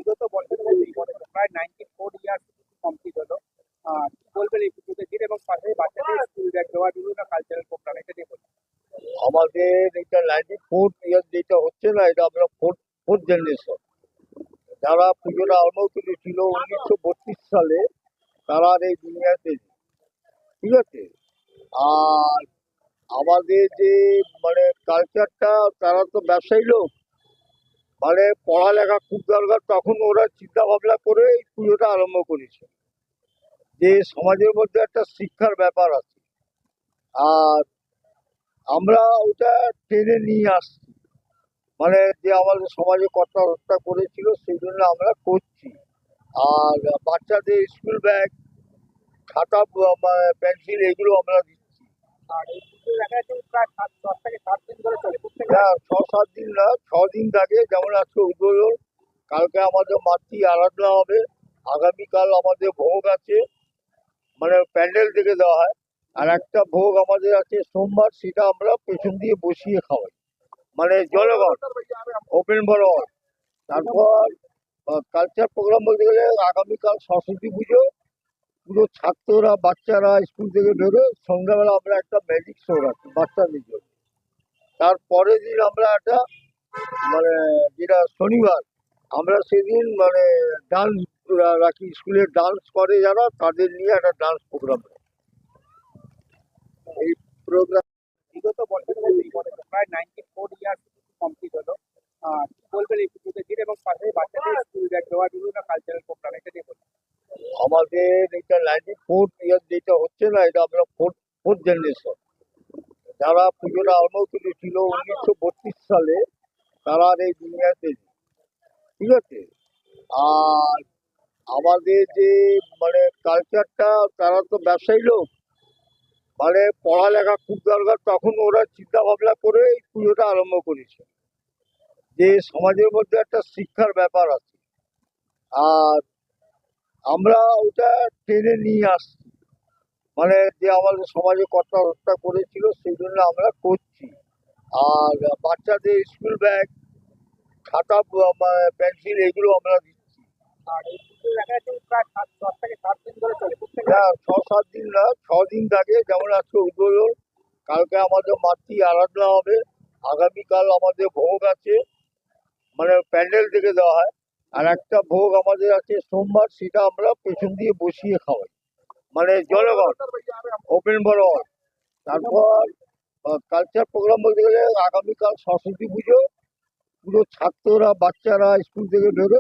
বিগত বছরে এই বছর প্রায় 94 ইয়ার্স কমপ্লিট হলো। কি বলবেন এই পুজোতে ঘিরে এবং পাশে বাচ্চাদের স্কুল ব্যাগ দেওয়া বিভিন্ন কালচারাল প্রোগ্রাম এটা নিয়ে বলুন। আমাদের এটা 94 ইয়ার যেটা হচ্ছে না, এটা আমরা ফোর্থ জেনারেশন। যারা পুজোটা আরম্ভ করেছিল 1932 সালে, তারা আর এই দুনিয়াতে নেই। ঠিক আছে। আর আমাদের যে মানে কালচারটা, তারা তো ব্যবসায়ী লোক, মানে পড়ালেখা খুব দরকার, তখন ওরা চিন্তা ভাবনা করে এই পুজোটা আরম্ভ করেছে যে সমাজের মধ্যে একটা শিক্ষার ব্যাপার আছে। আর আমরা ওটা টেনে নিয়ে আসছি, মানে যে আমাদের সমাজে কর্তা হত্যা করেছিল, সেই জন্য আমরা করছি। আর বাচ্চাদের স্কুল ব্যাগ, খাতা, পেন্সিল, এগুলো আমরা দিচ্ছি। আর এই পুজো দেখা যাচ্ছে প্রায় 10 থেকে 7 দিন ধরে চলে প্রত্যেক হ্যাঁ, 6-7 দিন না, 6 দিন থাকে। যেমন আজকে উদ্বোধন, কালকে আমাদের মাতৃ আরাধনা হবে, আগামীকাল আমাদের ভোগ আছে, মানে প্যান্ডেল থেকে দেওয়া হয়। আর একটা ভোগ আমাদের আছে সোমবার, সেটা আমরা পেছন দিয়ে বসিয়ে খাওয়াই, মানে জনগণ, ওপেন ফর অল। তারপর কালচার প্রোগ্রাম বলতে গেলে আগামীকাল সরস্বতী পুজো, পুরো ছাত্ররা, বাচ্চারা স্কুল থেকে বেরোয়, সন্ধ্যাবেলা আমরা একটা ম্যাজিক শো রাখি বাচ্চাদের জন্য। তারপরের দিন আমরা একটা মানে যেটা শনিবার, আমরা সেদিন মানে ডান্স রাখি, স্কুলে ডান্স করে যারা, তাদের নিয়ে একটা ডান্স প্রোগ্রাম। এই প্রোগ্রাম বিগত বছরে এই বছর প্রায় 94 ইয়ার্স কমপ্লিট হলো। কি বলবেন এই পুজোতে ঘিরে এবং পাশে বাচ্চাদের স্কুল ব্যাগ দেওয়া বিভিন্ন কালচারাল প্রোগ্রাম এটা নিয়ে বলুন। আমাদের এটা 94 ইয়ার যেটা হচ্ছে না, এটা আমরা ফোর্থ জেনারেশন। যারা পুজোটা আরম্ভ করেছিল 1932 সালে, তারা আর এই দুনিয়াতে নেই। ঠিক আছে। আর আমাদের যে মানে কালচারটা, তারা তো ব্যবসায়ী লোক, মানে পড়ালেখা খুব দরকার, তখন ওরা চিন্তা ভাবনা করে এই পুজোটা আরম্ভ করেছে যে সমাজের মধ্যে একটা শিক্ষার ব্যাপার আছে। আর আমরা ওটা টেনে নিয়ে আসছি, মানে যে আমাদের সমাজে কর্তা হত্যা করেছিল, সেই জন্য আমরা করছি। আর বাচ্চাদের স্কুল ব্যাগ, খাতা, পেন্সিল, এগুলো আমরা দিচ্ছি। আর এই পুজো দেখা যাচ্ছে প্রায় 10 থেকে 7 দিন ধরে চলে প্রত্যেক হ্যাঁ, 6-7 দিন না, 6 দিন থাকে। যেমন আজকে উদ্বোধন, কালকে আমাদের মাতৃ আরাধনা হবে, আগামীকাল আমাদের ভোগ আছে, মানে প্যান্ডেল থেকে দেওয়া হয়। আর একটা ভোগ আমাদের আছে সোমবার, সেটা আমরা পেছন দিয়ে বসিয়ে খাওয়াই, মানে জনগণ, ওপেন ফর অল। তারপর কালচার প্রোগ্রাম বলতে গেলে আগামীকাল সরস্বতী পুজো, পুরো ছাত্ররা, বাচ্চারা স্কুল থেকে বেরোয়,